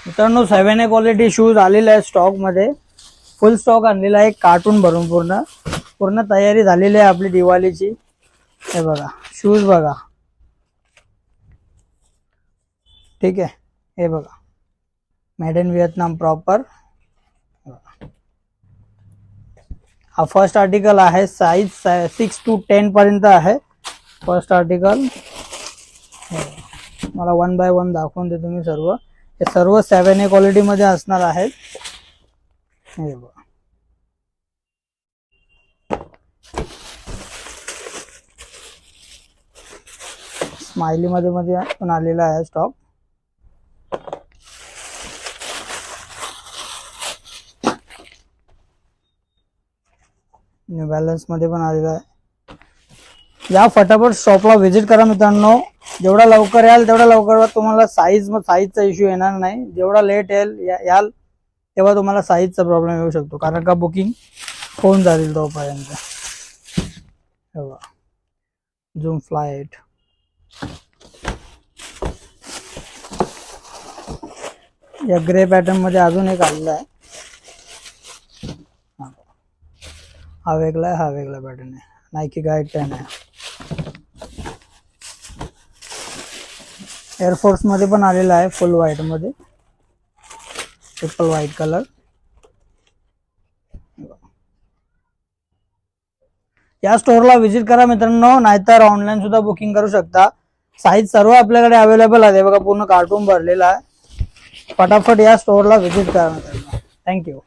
मित्रांनो 7A quality shoes आलेले आहे स्टॉक मध्ये, फुल स्टॉक आणलेला आहे, कार्टून भरून पूर्ण तयारी झालेली आहे आपली दिवाळीची। हे बघा शूज बघा, ठीक आहे, हे बघा मेड इन व्हिएतनाम प्रॉपर। हा फर्स्ट आर्टिकल आहे, साइज 6 to 10 पर्यंत आहे फर्स्ट आर्टिकल। मला 1 by 1 दाखवून देतो मी सर्व। हे सर्व 7A क्वालिटी मध्ये असणार आहेत। हे बघा स्माइली मध्ये पण आलेला आहे स्टॉक। न्यू बॅलन्स मध्ये पण आलेला आहे। या फटाफट शॉपला व्हिजिट करा मित्रांनो, जेवढा लवकर याल तेवढा लवकर तुम्हाला साईजचा इश्यू येणार नाही। जेवढा लेट याल तेव्हा तुम्हाला साईजचा प्रॉब्लेम येऊ शकतो, कारण का बुकिंग होऊन जाईल तोपर्यंत। झूम फ्लाइट या ग्रे पॅटर्न मध्ये अजून एक आलेला आहे। हा वेगळा आहे, हा वेगळा पॅटर्न आहे, नाइकी गाइड 10 आहे। एअरफोर्स मध्ये पण आलेला आहे, फुल व्हाईट मध्ये, ट्रिपल व्हाईट कलर। या स्टोअरला व्हिजिट करा मित्रांनो, नाहीतर ऑनलाईन सुद्धा बुकिंग करू शकता। साईज सर्व आपल्याकडे अवेलेबल आहे, बघा पूर्ण कार्टून भरलेला आहे। फटाफट या स्टोअरला व्हिजिट करा मित्रांनो। थँक्यू।